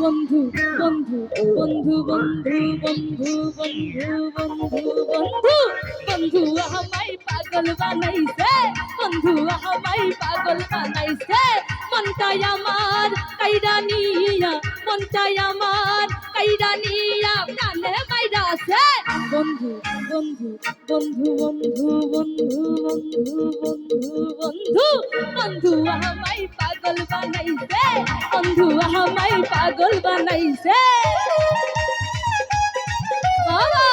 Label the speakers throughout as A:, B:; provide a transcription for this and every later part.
A: বন্ধু বন্ধু বন্ধু বন্ধু বন্ধু বন্ধু বন্ধু বন্ধু বন্ধু আমায় পাগল বানাইছে বন্ধু আমায় পাগল বানাইছে মনটাই আমার কাইরা নিয়া মনটাই আমার কাইরা নিয়া প্রাণে মাইরাছে বন্ধু বন্ধু বন্ধু বন্ধু বন্ধু বন্ধু বন্ধু বন্ধু বন্ধু আমায় পাগল বানাইছে বন্ধু আমায় পাগল বানাইছে বাবা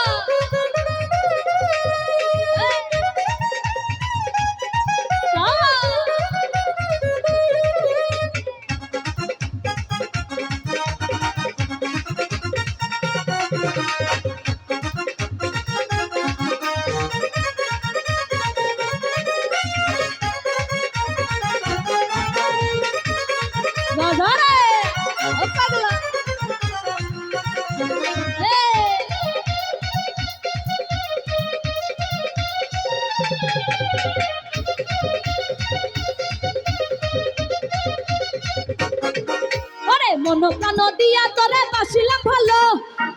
A: মন প্রাণ দিয়া তোরে বাসিলাম ভালো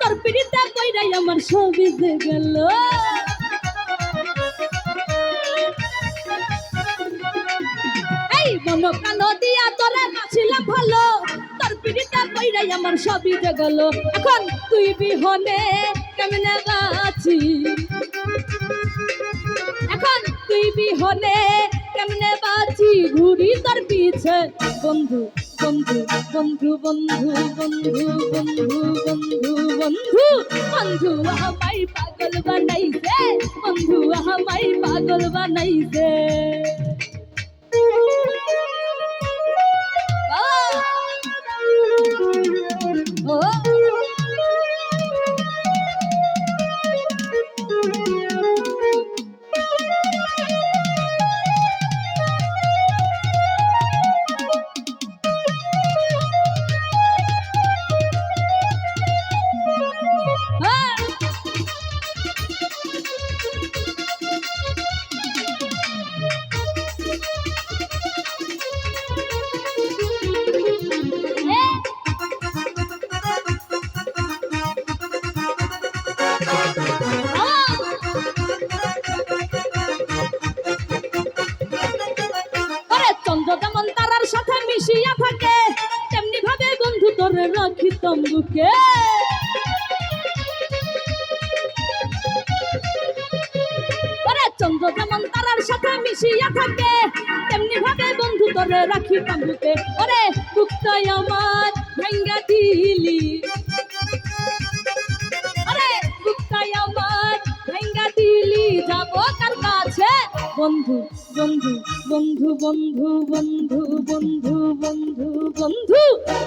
A: তোর পিড়িতে কইরাই আমার সবই যে গেল এই মন প্রাণ দিয়া তোরে বাসিলাম ভালো তোর পিড়িতে কইরাই আমার সবই যে গেল এখন তুই বিহনে কেমনে বাঁচি এখন তুই বিহনে কেমনে বাঁচি ঘুরি তোর পিছে বন্ধু বন্ধু বন্ধু বন্ধু বন্ধু বন্ধু বন্ধু বন্ধু বন্ধু আমায় পাগল বানাইছে বন্ধু আমায় পাগল বানাইছে ও যেমন তারার সাথে মিশিয়া থাকে তেমনি ভাবে বন্ধু তোরে রাখি তম্বুকে চন্দ্র যেমন তারার সাথে মিশিয়া থাকে তেমনি ভাবে বন্ধু তোরে রাখি তম্বুকে ওরে বুকটাই আমার ভাঙ্গা দিলি আরে বুকটাই আমার ভাঙ্গা দিলি যাবো কার কাছে বন্ধু বন্ধু বন্ধু বন্ধু বন্ধু বন্ধু বন্ধু বন্ধু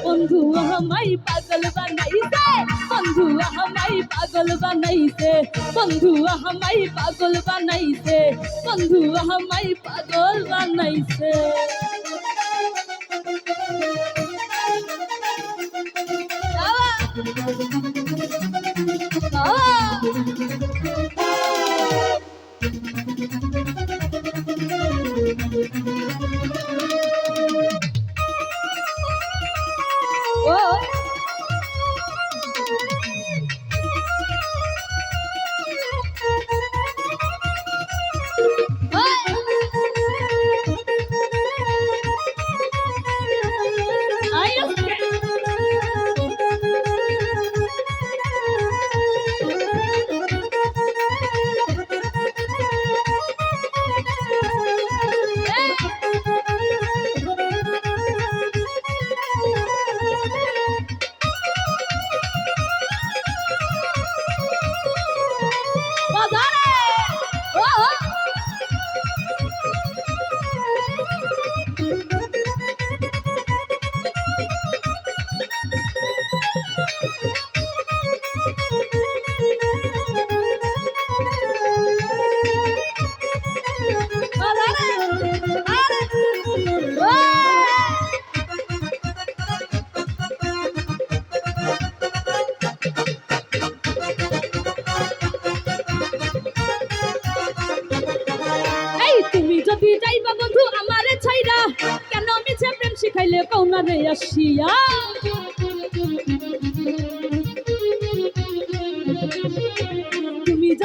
A: বন্ধু আমায় পাগল বানাইছে বন্ধু আমায় পাগল বানাইছে বন্ধু আমায় পাগল বানাইছে বন্ধু আমায় পাগল বানাইছে যদি যাইবা বন্ধু আমারে ছাইরা কেন মিছে প্রেম শিখাইলে কওনা রে আসিয়া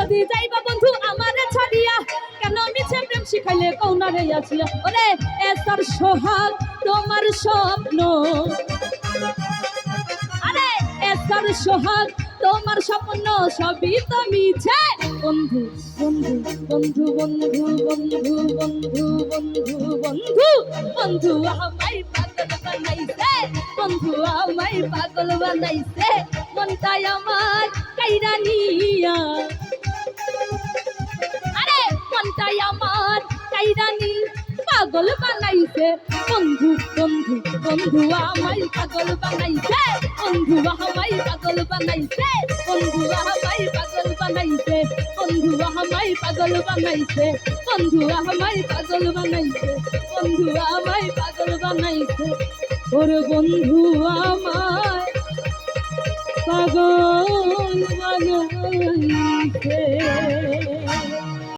A: যদি যাইবা বন্ধু আমারে ছাড়িয়া, কেন মিছে প্রেম শিখাইলে কৌনারে আসিয়া। ওরে এসার সোহাগ তোমার স্বপ্ন, আরে এসার সোহাগ তোমার স্বপ্ন সবই তো মিছে। বন্ধু বন্ধু বন্ধু বন্ধু বন্ধু বন্ধু বন্ধু বন্ধু বন্ধু আমায় পাগল বানাইছে, বন্ধু আমায় পাগল বানাইছে, মনটাই আমার কাইরা নিয়া, আরে মনটাই আমার কাইরা নি পাগল বানাইছে। বন্ধু বন্ধু বন্ধু আমায় পাগল বানাইছে, বন্ধু আমায় পাগল বানাইছে, বন্ধু আমায় পাগল বানাইছে, বন্ধু আমায় পাগল বানাইছে, বন্ধু আমায় পাগল বানাইছে, বন্ধু আমায় পাগল বানাইছে, ওরে বন্ধু আমায় পাগল বানাইছে।